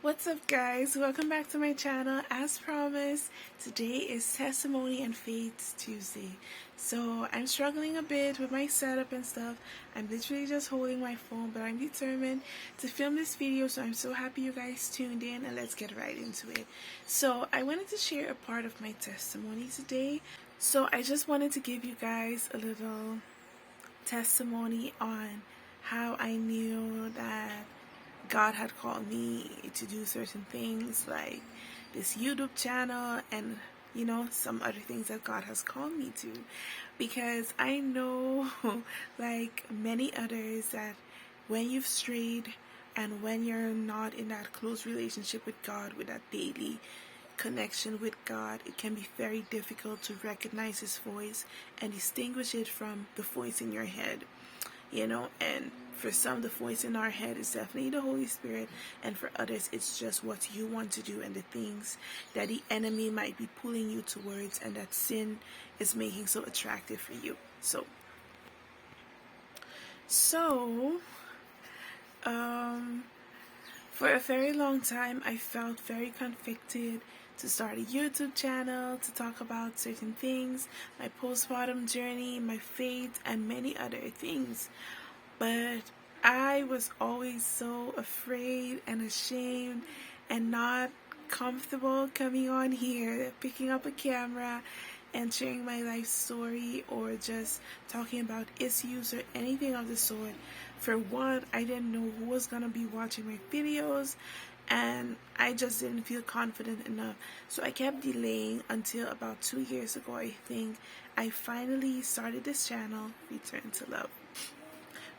What's up, guys? Welcome back to my channel. As promised, today is Testimony and Faith Tuesday. So I'm struggling a bit with my setup and stuff. I'm literally just holding my phone, but I'm determined to film this video, so I'm so happy you guys tuned in, and let's get right into it. So I wanted to share a part of my testimony today. So I just wanted to give you guys a little testimony on how I knew that God had called me to do certain things like this YouTube channel and some other things that God has called me to, because I know like many others that when you've strayed and when you're not in that close relationship with God, with that daily connection with God, it can be very difficult to recognize His voice and distinguish it from the voice in your head. And for some, the voice in our head is definitely the Holy Spirit, and for others, it's just what you want to do and the things that the enemy might be pulling you towards, and that sin is making so attractive for you. So, for a very long time, I felt very convicted to start a YouTube channel to talk about certain things, my postpartum journey, my faith, and many other things. But I was always so afraid and ashamed and not comfortable coming on here, picking up a camera and sharing my life story or just talking about issues or anything of the sort. For one, I didn't know who was going to be watching my videos, and I just didn't feel confident enough. So I kept delaying until about 2 years ago, I think, I finally started this channel, Return to Love.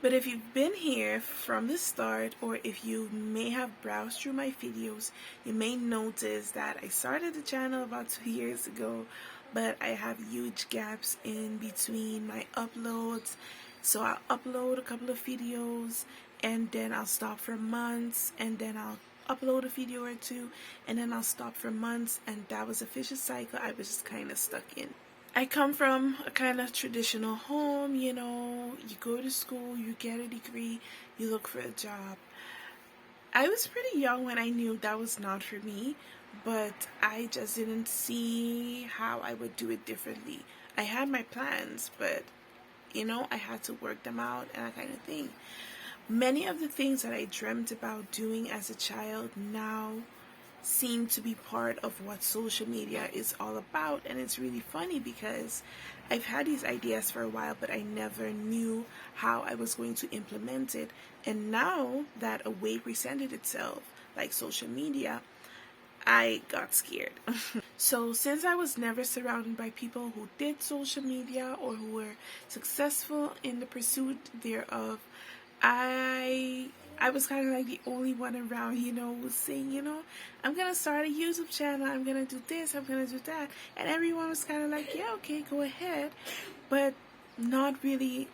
But if you've been here from the start, or if you may have browsed through my videos, you may notice that I started the channel about 2 years ago, but I have huge gaps in between my uploads. So I'll upload a couple of videos, and then I'll stop for months, and then I'll upload a video or two, and then I'll stop for months, and that was a vicious cycle I was just kind of stuck in. I come from a kind of traditional home, you go to school, you get a degree, you look for a job. I was pretty young when I knew that was not for me, but I just didn't see how I would do it differently. I had my plans, but I had to work them out and that kind of thing. Many of the things that I dreamt about doing as a child now seem to be part of what social media is all about. And it's really funny because I've had these ideas for a while, but I never knew how I was going to implement it. And now that a way presented itself, like social media, I got scared. So since I was never surrounded by people who did social media or who were successful in the pursuit thereof, I was kind of like the only one around, was saying, I'm going to start a YouTube channel, I'm going to do this, I'm going to do that. And everyone was kind of like, yeah, okay, go ahead. But not really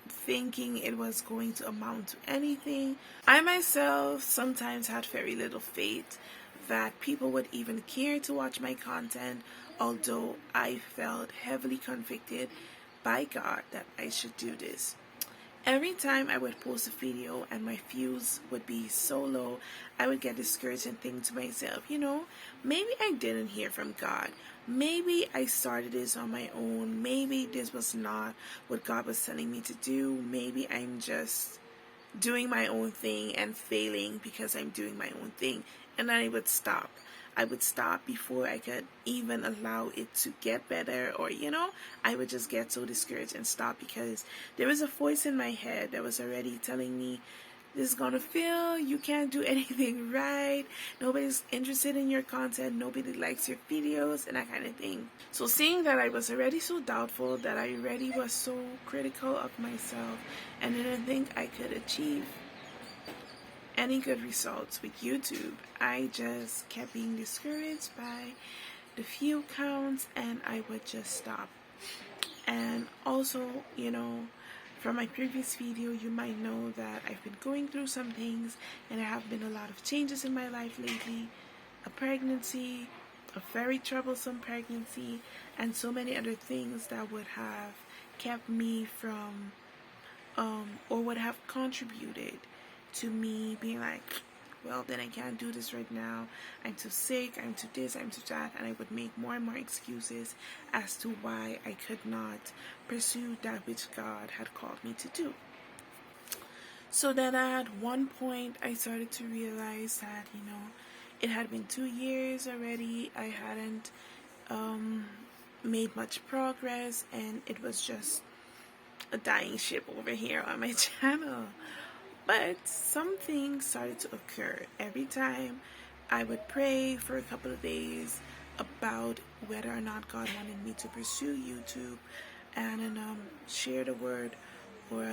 thinking it was going to amount to anything. I myself sometimes had very little faith that people would even care to watch my content, although I felt heavily convicted by God that I should do this. Every time I would post a video and my views would be so low, I would get discouraged and think to myself, maybe I didn't hear from God. Maybe I started this on my own. Maybe this was not what God was telling me to do. Maybe I'm just doing my own thing and failing because I'm doing my own thing. And then I would stop. I would stop before I could even allow it to get better, or I would just get so discouraged and stop because there was a voice in my head that was already telling me, this is gonna fail, you can't do anything right, nobody's interested in your content, nobody likes your videos, and that kind of thing. So seeing that I was already so doubtful, that I already was so critical of myself and didn't think I could achieve any good results with YouTube, I just kept being discouraged by the view counts, and I would just stop. And also, from my previous video, you might know that I've been going through some things, and there have been a lot of changes in my life lately. A pregnancy, a very troublesome pregnancy, and so many other things that would have kept me from, or would have contributed to me being like, well, then I can't do this right now. I'm too sick, I'm too this, I'm too that. And I would make more and more excuses as to why I could not pursue that which God had called me to do. So then at one point, I started to realize that, it had been 2 years already. I hadn't made much progress, and it was just a dying ship over here on my channel. But some things started to occur. Every time I would pray for a couple of days about whether or not God wanted me to pursue YouTube and share the word or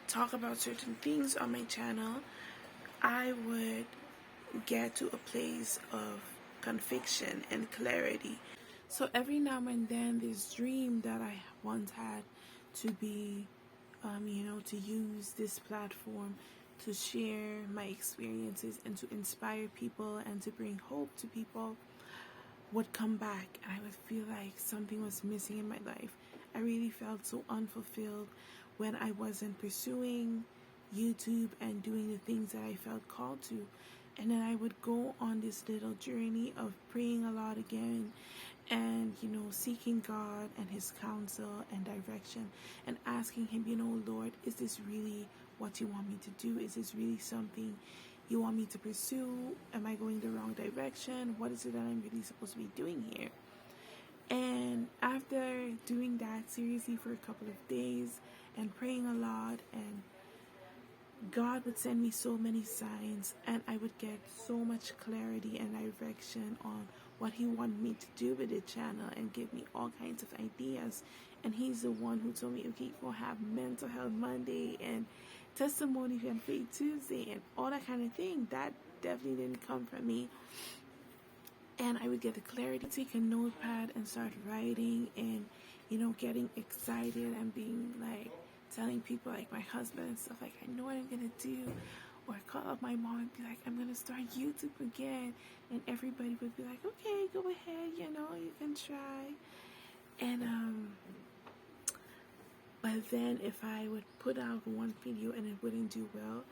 talk about certain things on my channel, I would get to a place of conviction and clarity. So every now and then, this dream that I once had to be, to use this platform to share my experiences and to inspire people and to bring hope to people would come back, and I would feel like something was missing in my life. I really felt so unfulfilled when I wasn't pursuing YouTube and doing the things that I felt called to. And then I would go on this little journey of praying a lot again and, seeking God and His counsel and direction and asking Him, Lord, is this really what you want me to do? Is this really something you want me to pursue? Am I going the wrong direction? What is it that I'm really supposed to be doing here? And after doing that seriously for a couple of days and praying a lot, and God would send me so many signs, and I would get so much clarity and direction on what He wanted me to do with the channel and give me all kinds of ideas. And He's the one who told me, okay, we'll have Mental Health Monday and Testimony and Faith Tuesday and all that kind of thing. That definitely didn't come from me. And I would get the clarity, take a notepad and start writing and, getting excited and being like, telling people like my husband and stuff like, I know what I'm going to do. Or call up my mom and be like, I'm going to start YouTube again. And everybody would be like, okay, go ahead, you can try. And, but then if I would put out one video and it wouldn't do well,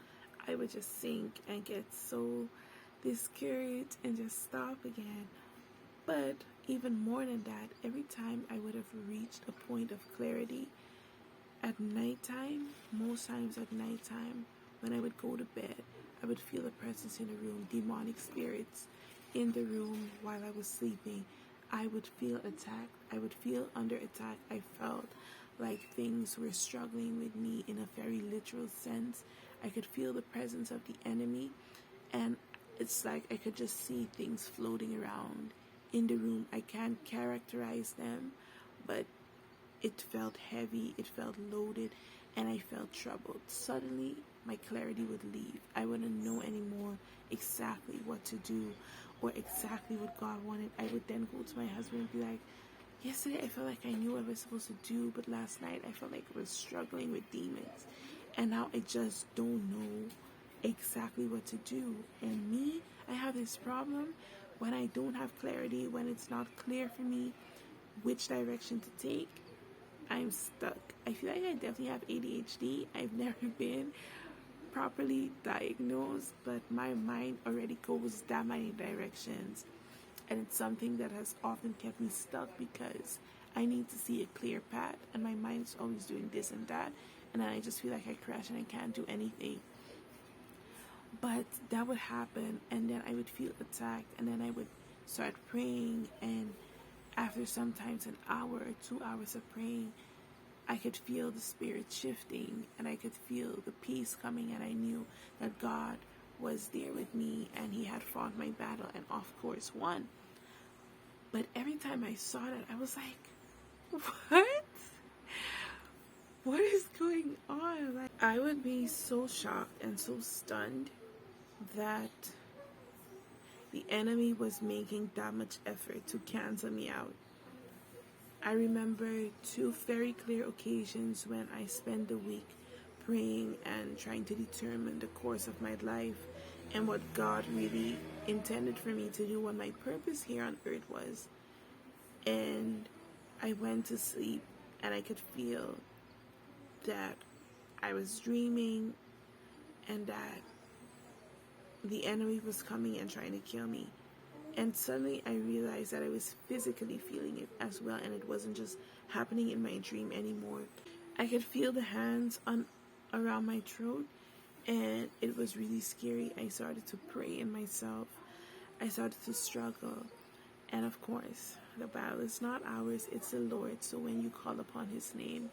I would just sink and get so discouraged and just stop again. But even more than that, every time I would have reached a point of clarity at nighttime, most times at nighttime, when I would go to bed, I would feel a presence in the room, demonic spirits in the room while I was sleeping. I would feel attacked. I would feel under attack. I felt like things were struggling with me in a very literal sense. I could feel the presence of the enemy, and it's like I could just see things floating around in the room. I can't characterize them, but it felt heavy, it felt loaded, and I felt troubled. Suddenly, my clarity would leave. I wouldn't know anymore exactly what to do or exactly what God wanted. I would then go to my husband and be like, yesterday I felt like I knew what I was supposed to do, but last night I felt like I was struggling with demons. And now I just don't know exactly what to do. And me, I have this problem when I don't have clarity, when it's not clear for me which direction to take, I'm stuck. I feel like I definitely have ADHD. I've never been properly diagnosed, but my mind already goes that many directions. And it's something that has often kept me stuck because I need to see a clear path, and my mind's always doing this and that, and then I just feel like I crash and I can't do anything. But that would happen, and then I would feel attacked, and then I would start praying, and after sometimes an hour or 2 hours of praying, I could feel the spirit shifting, and I could feel the peace coming, and I knew that God was there with me, and He had fought my battle, and of course won. But every time I saw that, I was like, what? What is going on? Like, I would be so shocked and so stunned that the enemy was making that much effort to cancel me out. I remember 2 very clear occasions when I spent the week praying and trying to determine the course of my life and what God really intended for me to do, what my purpose here on earth was. And I went to sleep and I could feel that I was dreaming and that the enemy was coming and trying to kill me. And suddenly I realized that I was physically feeling it as well, and it wasn't just happening in my dream anymore. I could feel the hands on around my throat, and it was really scary. I started to pray in myself. I started to struggle. And of course, the battle is not ours, it's the Lord. So when you call upon his name,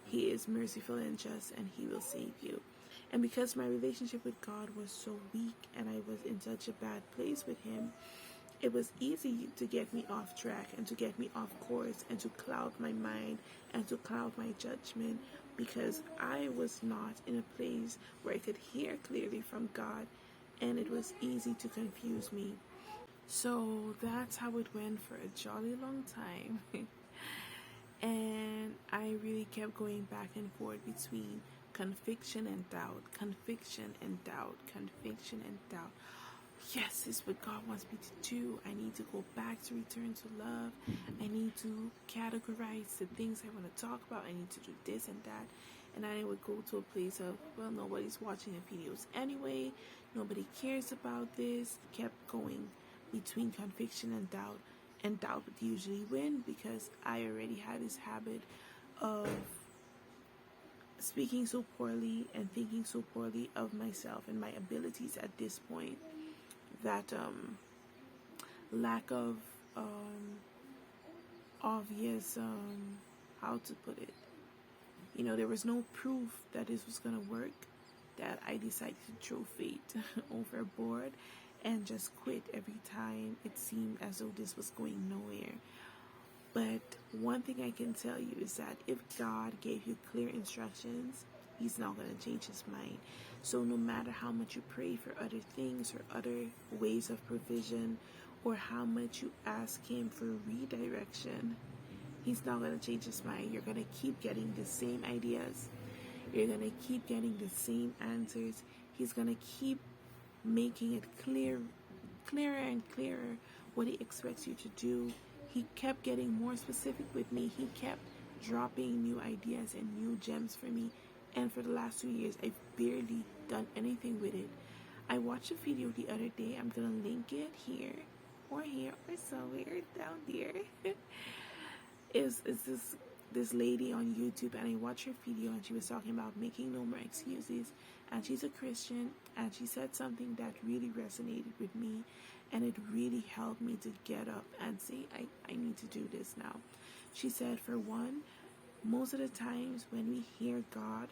he is merciful and just, and he will save you. And because my relationship with God was so weak and I was in such a bad place with him, it was easy to get me off track and to get me off course and to cloud my mind and to cloud my judgment, because I was not in a place where I could hear clearly from God, and it was easy to confuse me. So that's how it went for a jolly long time. And I really kept going back and forth between conviction and doubt, conviction and doubt, conviction and doubt. Yes, this is what God wants me to do. I need to go back to return to love. I need to categorize the things I want to talk about. I need to do this and that. And I would go to a place of, well, nobody's watching the videos anyway. Nobody cares about this. Kept going between conviction and doubt. And doubt would usually win because I already had this habit of speaking so poorly and thinking so poorly of myself and my abilities at this point, that lack of obvious, how to put it, there was no proof that this was going to work, that I decided to throw fate overboard and just quit every time it seemed as though this was going nowhere. But one thing I can tell you is that if God gave you clear instructions, he's not going to change his mind. So no matter how much you pray for other things or other ways of provision, or how much you ask him for redirection, he's not going to change his mind. You're going to keep getting the same ideas. You're going to keep getting the same answers. He's going to keep making it clearer and clearer what he expects you to do. He kept getting more specific with me. He kept dropping new ideas and new gems for me. And for the last 2 years, I've barely done anything with it. I watched a video the other day. I'm going to link it here or somewhere down there. Is this lady on YouTube, and I watched her video, and she was talking about making no more excuses. And she's a Christian, and she said something that really resonated with me, and it really helped me to get up and say, I need to do this now. She said, for one, most of the times when we hear God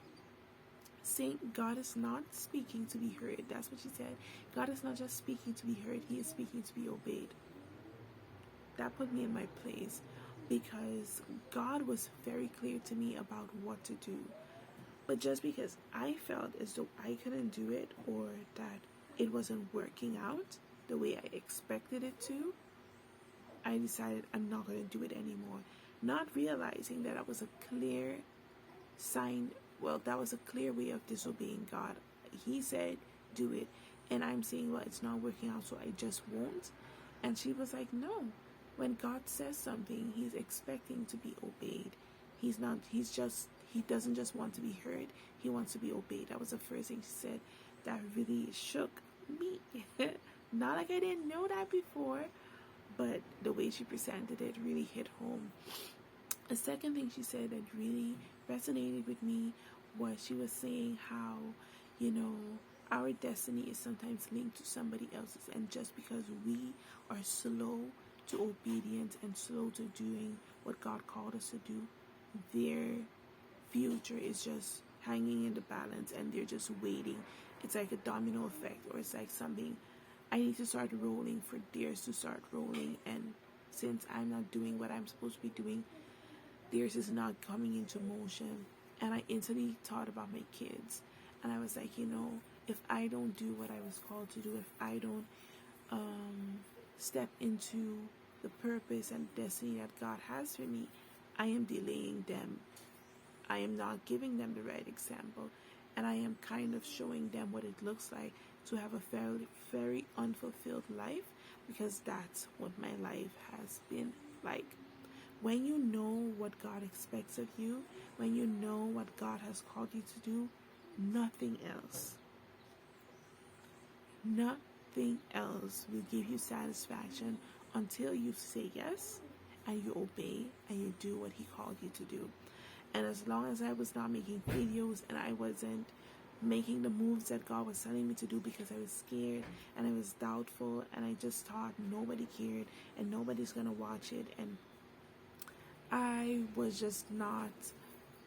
saying, God is not speaking to be heard. That's what she said. God is not just speaking to be heard, he is speaking to be obeyed. That put me in my place, because God was very clear to me about what to do. But just because I felt as though I couldn't do it, or that it wasn't working out the way I expected it to, I decided I'm not going to do it anymore. Not realizing that was a clear sign, that was a clear way of disobeying God. He said, do it. And I'm saying, well, it's not working out, so I just won't. And she was like, no. When God says something, he's expecting to be obeyed. He doesn't just want to be heard, he wants to be obeyed. That was the first thing she said that really shook me. Not like I didn't know that before, but the way she presented it really hit home. The second thing she said that really resonated with me was, she was saying how, our destiny is sometimes linked to somebody else's, and just because we are slow to obedience and slow to doing what God called us to do, their future is just hanging in the balance, and they're just waiting. It's like a domino effect, or it's like something, I need to start rolling for theirs to start rolling, and since I'm not doing what I'm supposed to be doing, theirs is not coming into motion. And I instantly thought about my kids, and I was like, if I don't do what I was called to do, if I don't step into the purpose and destiny that God has for me, I am delaying them. I am not giving them the right example, and I am kind of showing them what it looks like to have a very, very unfulfilled life, because that's what my life has been like. When you know what God expects of you, when you know what God has called you to do, nothing else Nothing else will give you satisfaction until you say yes and you obey and you do what he called you to do. And as long as I was not making videos and I wasn't making the moves that God was telling me to do because I was scared and I was doubtful and I just thought nobody cared and nobody's gonna watch it, and I was just not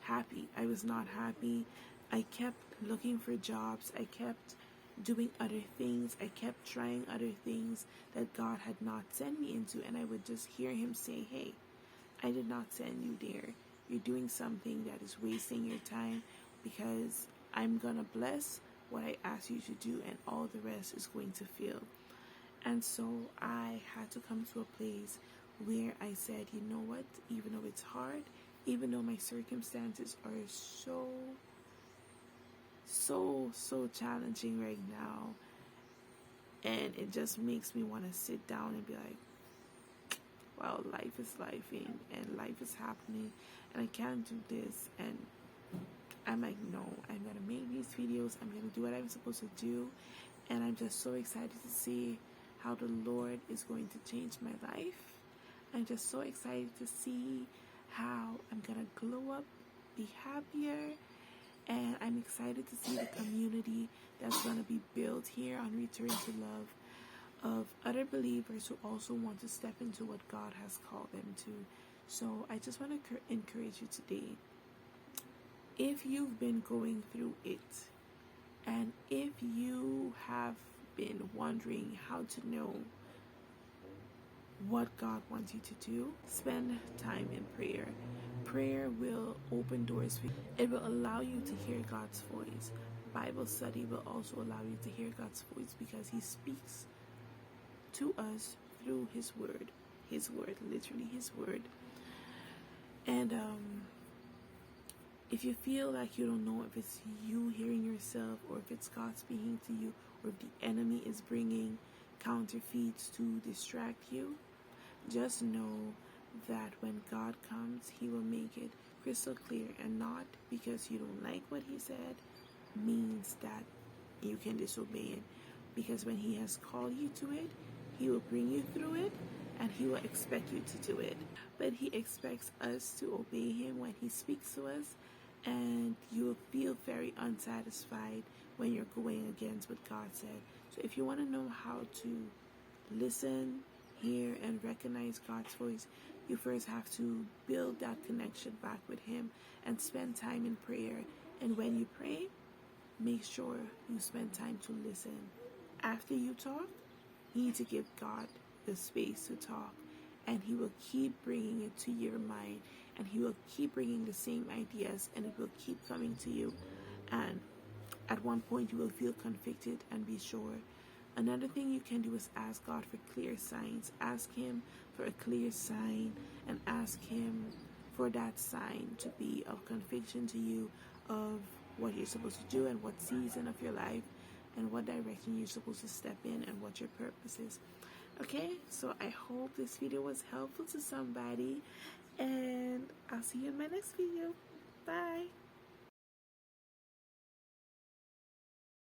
happy. I was not happy. I kept looking for jobs. I kept doing other things. I kept trying other things that God had not sent me into, and I would just hear him say, hey, I did not send you there. You're doing something that is wasting your time, because I'm gonna bless what I asked you to do and all the rest is going to fail. And so I had to come to a place where I said, you know what, even though it's hard, even though my circumstances are so challenging right now, and it just makes me want to sit down and be like, well, life is lifing and life is happening and I can't do this. And I'm like, no, I'm gonna make these videos, I'm gonna do what I'm supposed to do, and I'm just so excited to see how the Lord is going to change my life. I'm just so excited to see how I'm gonna glow up, be happier, and I'm excited to see the community that's gonna be built here on Return to Love, of other believers who also want to step into what God has called them to. So I just want to encourage you today. If you've been going through it, and if you have been wondering how to know what God wants you to do, spend time in prayer. Prayer will open doors for you. It will allow you to hear God's voice. Bible study will also allow you to hear God's voice, because he speaks to us through his word, literally his word. And if you feel like you don't know if it's you hearing yourself or if it's God speaking to you, or if the enemy is bringing counterfeits to distract you, just know that when God comes, he will make it crystal clear, and not because you don't like what he said means that you can disobey it. Because when he has called you to it, he will bring you through it, and he will expect you to do it. But he expects us to obey him when he speaks to us, and you will feel very unsatisfied when you're going against what God said. So if you want to know how to listen, hear, and recognize God's voice, you first have to build that connection back with him and spend time in prayer. And when you pray, make sure you spend time to listen. After you talk, you need to give God the space to talk, and he will keep bringing it to your mind, and he will keep bringing the same ideas, and it will keep coming to you, and at one point you will feel convicted. And be sure, another thing you can do is ask God for clear signs. Ask him for a clear sign, and ask him for that sign to be of conviction to you of what you're supposed to do and what season of your life and what direction you're supposed to step in and what your purpose is. Okay, so I hope this video was helpful to somebody, and I'll see you in my next video. Bye.